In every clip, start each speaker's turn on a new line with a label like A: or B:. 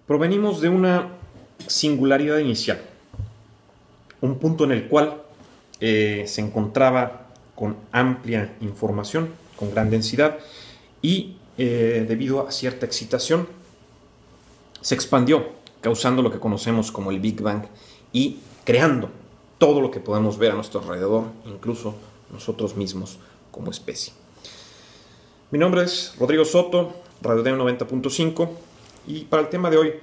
A: Provenimos de una singularidad inicial, un punto en el cual se encontraba con amplia información, con gran densidad, y debido a cierta excitación se expandió, causando lo que conocemos como el Big Bang y creando todo lo que podemos ver a nuestro alrededor, incluso nosotros mismos como especie. Mi nombre es Rodrigo Soto, Radio DM 90.5, y para el tema de hoy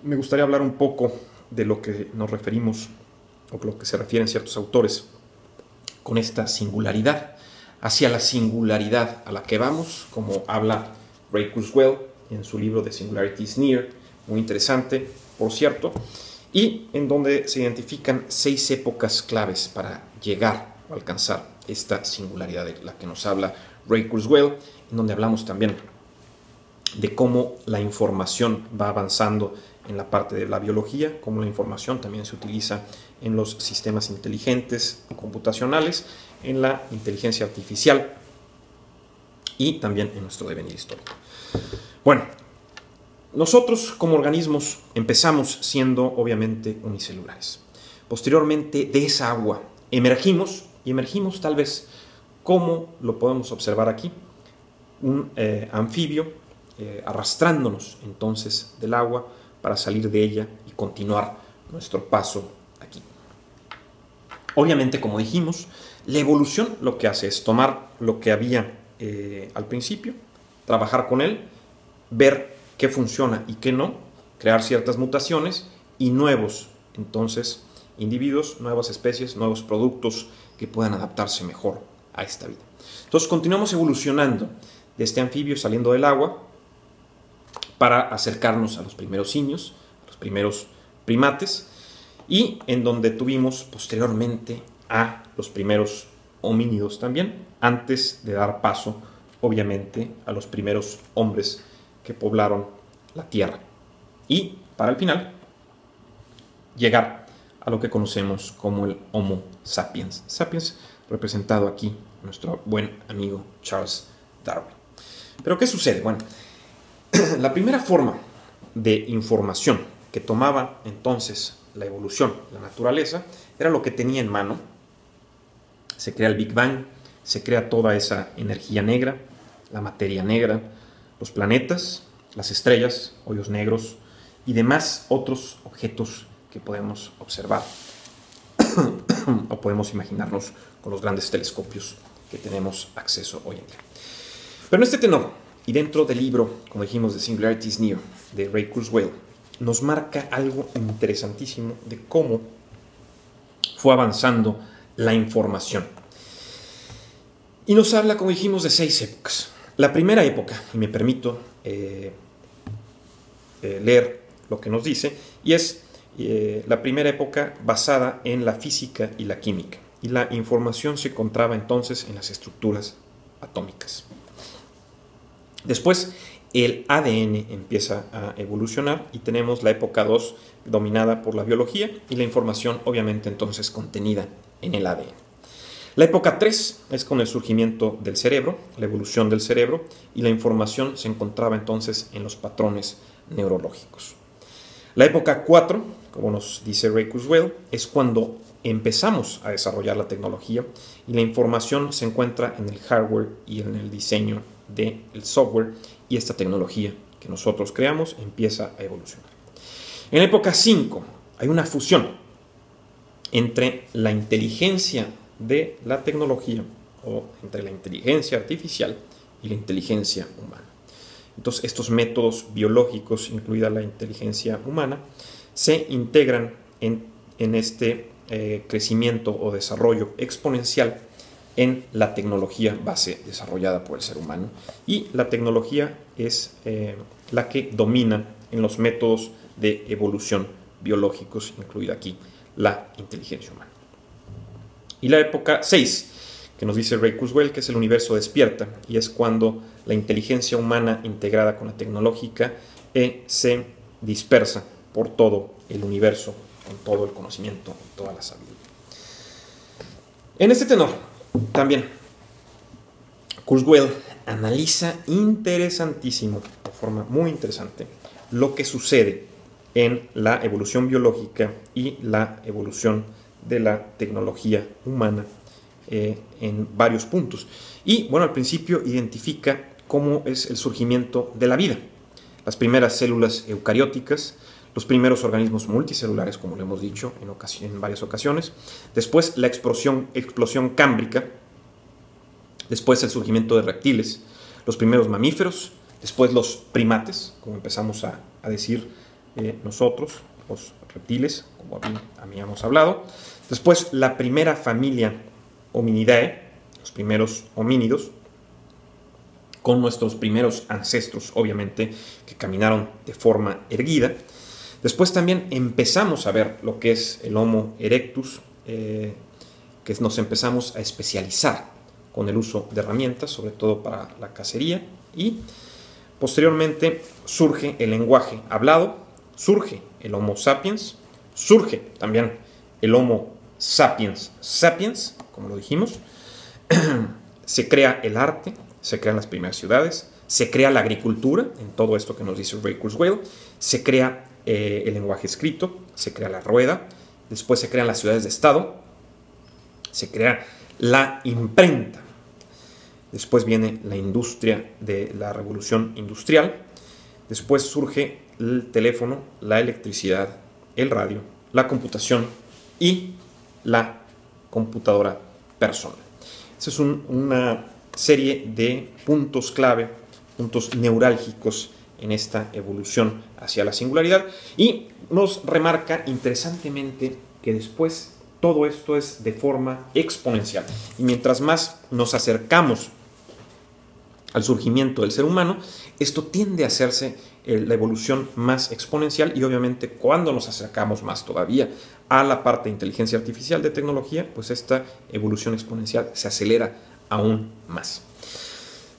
A: me gustaría hablar un poco de lo que nos referimos, o lo que se refieren ciertos autores, con esta singularidad, hacia la singularidad a la que vamos, como habla Ray Kurzweil en su libro The Singularity is Near, muy interesante, por cierto, y en donde se identifican 6 épocas claves para llegar o alcanzar esta singularidad de la que nos habla Ray Kurzweil, en donde hablamos también de cómo la información va avanzando en la parte de la biología, cómo la información también se utiliza en los sistemas inteligentes computacionales, en la inteligencia artificial y también en nuestro devenir histórico. Bueno, nosotros como organismos empezamos siendo obviamente unicelulares. Posteriormente de esa agua emergimos tal vez, como lo podemos observar aquí, un anfibio arrastrándonos entonces del agua para salir de ella y continuar nuestro paso aquí. Obviamente, como dijimos, la evolución lo que hace es tomar lo que había al principio, trabajar con él, ver qué funciona y qué no, crear ciertas mutaciones y nuevos, entonces, individuos, nuevas especies, nuevos productos que puedan adaptarse mejor a esta vida. Entonces, continuamos evolucionando de este anfibio saliendo del agua para acercarnos a los primeros simios, a los primeros primates, y en donde tuvimos posteriormente a los primeros homínidos también, antes de dar paso, obviamente, a los primeros hombres que poblaron la Tierra. Y, para el final, llegar a lo que conocemos como el Homo sapiens. Sapiens representado aquí, nuestro buen amigo Charles Darwin. ¿Pero qué sucede? Bueno, la primera forma de información que tomaba entonces la evolución, la naturaleza, era lo que tenía en mano. Se crea el Big Bang, se crea toda esa energía negra, la materia negra, los planetas, las estrellas, hoyos negros y demás otros objetos que podemos observar o podemos imaginarnos con los grandes telescopios que tenemos acceso hoy en día. Pero en este tenor, y dentro del libro, como dijimos, The Singularity is Near, de Ray Kurzweil, nos marca algo interesantísimo de cómo fue avanzando la información. Y nos habla, como dijimos, de 6 épocas. La primera época, y me permito leer lo que nos dice, y es la primera época basada en la física y la química. Y la información se encontraba entonces en las estructuras atómicas. Después, el ADN empieza a evolucionar y tenemos la época 2 dominada por la biología y la información obviamente entonces contenida en el ADN. La época 3 es con el surgimiento del cerebro, la evolución del cerebro, y la información se encontraba entonces en los patrones neurológicos. La época 4, como nos dice Ray Kurzweil, es cuando empezamos a desarrollar la tecnología y la información se encuentra en el hardware y en el diseño del software, y esta tecnología que nosotros creamos empieza a evolucionar. En la época 5 hay una fusión entre la inteligencia de la tecnología, o entre la inteligencia artificial y la inteligencia humana. Entonces, estos métodos biológicos, incluida la inteligencia humana, se integran en este crecimiento o desarrollo exponencial en la tecnología base desarrollada por el ser humano, y la tecnología es la que domina en los métodos de evolución biológicos, incluida aquí la inteligencia humana. Y la época 6, que nos dice Ray Kurzweil, que es el universo despierta, y es cuando la inteligencia humana integrada con la tecnológica se dispersa por todo el universo, con todo el conocimiento, toda la sabiduría. En este tenor, también Kurzweil analiza interesantísimo forma muy interesante lo que sucede en la evolución biológica y la evolución de la tecnología humana en varios puntos. Y bueno, al principio identifica cómo es el surgimiento de la vida. Las primeras células eucarióticas, los primeros organismos multicelulares, como lo hemos dicho en varias ocasiones, después la explosión cámbrica, después el surgimiento de reptiles, los primeros mamíferos, después los primates, como empezamos a decir nosotros, los reptiles, como habíamos hablado, después la primera familia Hominidae, los primeros homínidos, con nuestros primeros ancestros, obviamente, que caminaron de forma erguida. Después también empezamos a ver lo que es el Homo erectus, que nos empezamos a especializar con el uso de herramientas, sobre todo para la cacería, y posteriormente surge el lenguaje hablado, surge el Homo sapiens, surge también el Homo sapiens sapiens, como lo dijimos, se crea el arte, se crean las primeras ciudades, se crea la agricultura, en todo esto que nos dice Ray Kurzweil, se crea el lenguaje escrito, se crea la rueda, después se crean las ciudades de estado, se crea la imprenta, después viene la industria de la revolución industrial, después surge el teléfono, la electricidad, el radio, la computación y la computadora personal. Esa es una serie de puntos clave, puntos neurálgicos en esta evolución hacia la singularidad, y nos remarca interesantemente que después todo esto es de forma exponencial, y mientras más nos acercamos al surgimiento del ser humano, esto tiende a hacerse la evolución más exponencial, y obviamente cuando nos acercamos más todavía a la parte de inteligencia artificial, de tecnología, pues esta evolución exponencial se acelera aún más.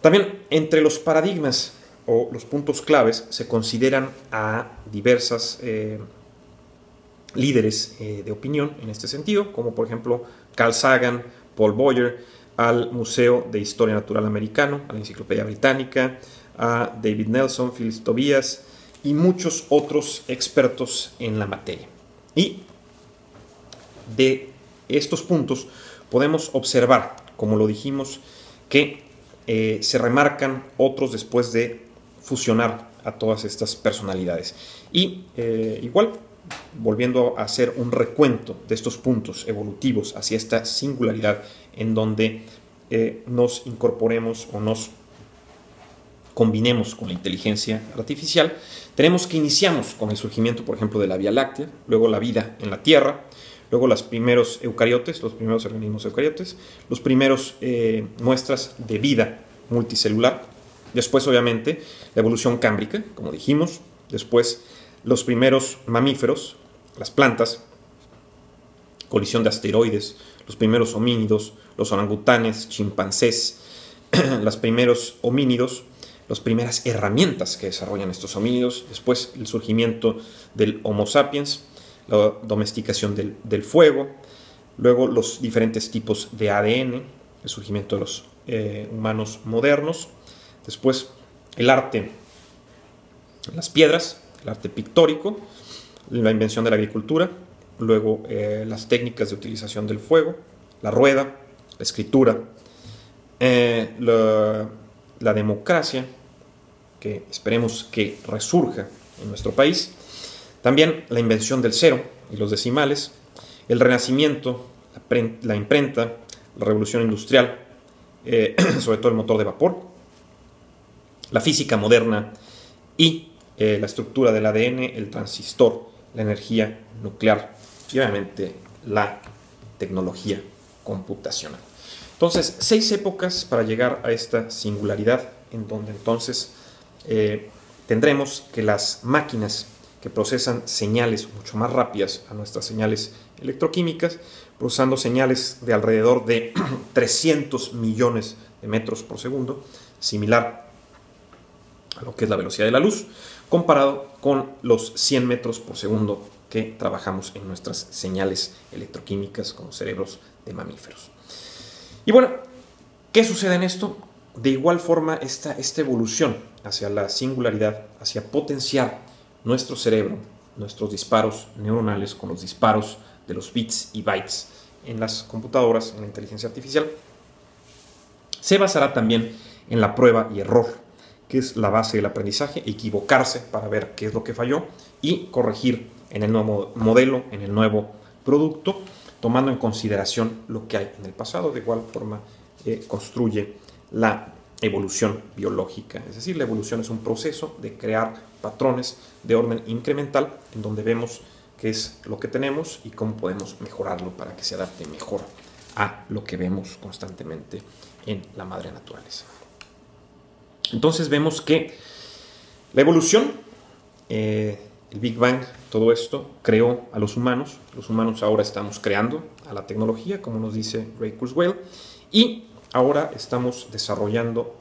A: También entre los paradigmas o los puntos claves se consideran a diversas líderes de opinión en este sentido, como por ejemplo Carl Sagan, Paul Boyer, al Museo de Historia Natural Americano, a la Enciclopedia Británica, a David Nelson, Phyllis Tobias y muchos otros expertos en la materia. Y de estos puntos podemos observar, como lo dijimos, que se remarcan otros después de fusionar a todas estas personalidades. Y igual, volviendo a hacer un recuento de estos puntos evolutivos hacia esta singularidad en donde nos incorporemos o nos combinemos con la inteligencia artificial, tenemos que iniciamos con el surgimiento, por ejemplo, de la Vía Láctea, luego la vida en la Tierra, luego los primeros eucariotes, los primeros organismos eucariotes, los primeros muestras de vida multicelular, después obviamente la evolución cámbrica, como dijimos, después los primeros mamíferos, las plantas, colisión de asteroides, los primeros homínidos, los orangutanes, chimpancés, los primeros homínidos, las primeras herramientas que desarrollan estos homínidos, después el surgimiento del Homo sapiens, la domesticación del fuego, luego los diferentes tipos de ADN, el surgimiento de los humanos modernos, después el arte, las piedras, el arte pictórico, la invención de la agricultura, luego las técnicas de utilización del fuego, la rueda, la escritura, la democracia, que esperemos que resurja en nuestro país, también la invención del cero y los decimales, el renacimiento, la imprenta, la revolución industrial, sobre todo el motor de vapor, la física moderna y la estructura del ADN, el transistor, la energía nuclear y obviamente la tecnología computacional. Entonces, 6 épocas para llegar a esta singularidad, en donde entonces tendremos que las máquinas que procesan señales mucho más rápidas a nuestras señales electroquímicas, procesando señales de alrededor de 300 millones de metros por segundo, similar a lo que es la velocidad de la luz, comparado con los 100 metros por segundo que trabajamos en nuestras señales electroquímicas con cerebros de mamíferos. Y bueno, ¿qué sucede en esto? De igual forma, esta evolución hacia la singularidad, hacia potenciar nuestro cerebro, nuestros disparos neuronales con los disparos de los bits y bytes en las computadoras, en la inteligencia artificial, se basará también en la prueba y error, que es la base del aprendizaje, equivocarse para ver qué es lo que falló y corregir en el nuevo modelo, en el nuevo producto, tomando en consideración lo que hay en el pasado. De igual forma construye la evolución biológica. Es decir, la evolución es un proceso de crear patrones de orden incremental en donde vemos qué es lo que tenemos y cómo podemos mejorarlo para que se adapte mejor a lo que vemos constantemente en la madre naturaleza. Entonces vemos que la evolución, el Big Bang, todo esto creó a los humanos. Los humanos ahora estamos creando a la tecnología, como nos dice Ray Kurzweil, y ahora estamos desarrollando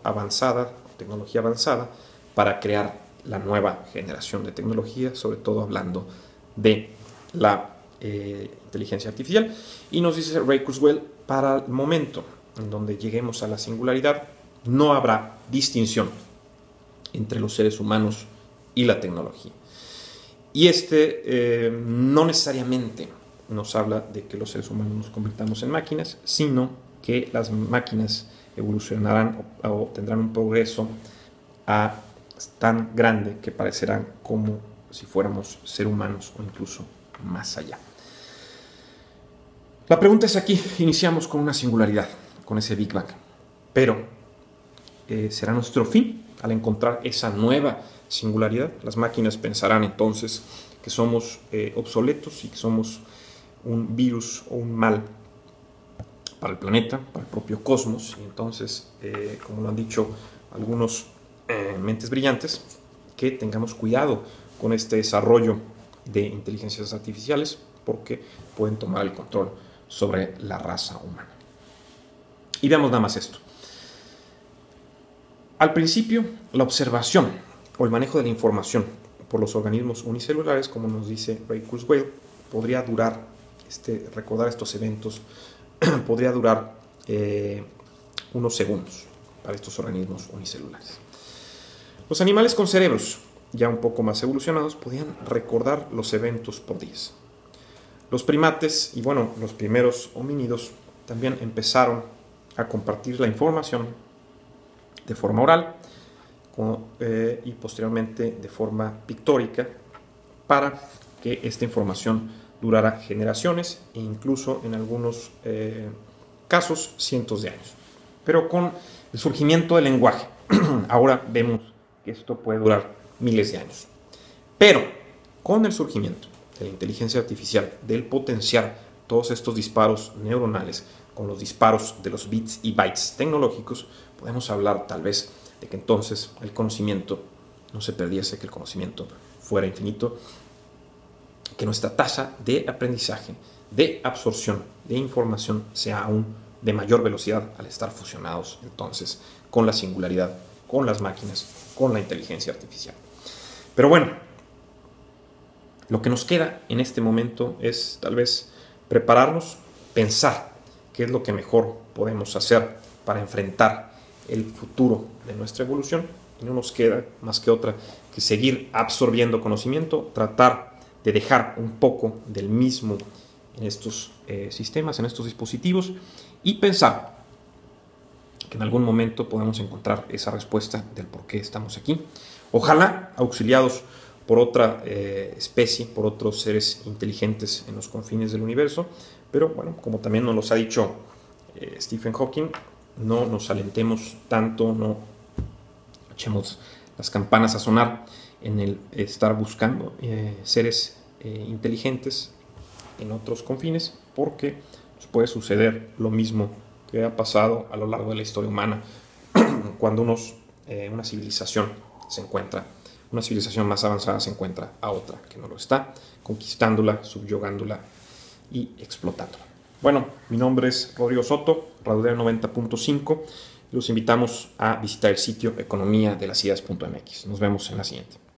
A: tecnología avanzada para crear la nueva generación de tecnología, sobre todo hablando de la inteligencia artificial. Y nos dice Ray Kurzweil, para el momento en donde lleguemos a la singularidad, no habrá distinción entre los seres humanos y la tecnología. Y no necesariamente nos habla de que los seres humanos nos convirtamos en máquinas, sino que las máquinas evolucionarán o tendrán un progreso tan grande que parecerán como si fuéramos seres humanos o incluso más allá. La pregunta es aquí, iniciamos con una singularidad, con ese Big Bang, pero ¿será nuestro fin al encontrar esa nueva singularidad? Las máquinas pensarán entonces que somos obsoletos y que somos un virus o un mal para el planeta, para el propio cosmos. Y entonces, como lo han dicho algunos mentes brillantes, que tengamos cuidado con este desarrollo de inteligencias artificiales porque pueden tomar el control sobre la raza humana. Y veamos nada más esto. Al principio, la observación o el manejo de la información por los organismos unicelulares, como nos dice Ray Kurzweil, podría durar, recordar estos eventos, podría durar unos segundos para estos organismos unicelulares. Los animales con cerebros ya un poco más evolucionados podían recordar los eventos por días. Los primates y los primeros homínidos también empezaron a compartir la información de forma oral y posteriormente de forma pictórica para que esta información durara generaciones e incluso en algunos casos cientos de años. Pero con el surgimiento del lenguaje, ahora vemos que esto puede durar miles de años. Pero con el surgimiento de la inteligencia artificial, del potenciar todos estos disparos neuronales con los disparos de los bits y bytes tecnológicos, podemos hablar tal vez de que entonces el conocimiento no se perdiese, que el conocimiento fuera infinito, que nuestra tasa de aprendizaje, de absorción de información sea aún de mayor velocidad al estar fusionados entonces con la singularidad, con las máquinas, con la inteligencia artificial. Pero lo que nos queda en este momento es tal vez prepararnos, pensar qué es lo que mejor podemos hacer para enfrentar el futuro de nuestra evolución. Y no nos queda más que otra que seguir absorbiendo conocimiento, tratar de dejar un poco del mismo en estos sistemas, en estos dispositivos, y pensar que en algún momento podemos encontrar esa respuesta del por qué estamos aquí. Ojalá auxiliados por otra especie, por otros seres inteligentes en los confines del universo, pero como también nos los ha dicho Stephen Hawking, no nos alentemos tanto, no echemos las campanas a sonar en el estar buscando seres inteligentes en otros confines, porque nos puede suceder lo mismo que ha pasado a lo largo de la historia humana cuando una civilización una civilización más avanzada se encuentra a otra que no lo está, conquistándola, subyugándola y explotándola. Mi nombre es Rodrigo Soto, Radulero 90.5. Los invitamos a visitar el sitio economiadelasideas.mx. Nos vemos en la siguiente.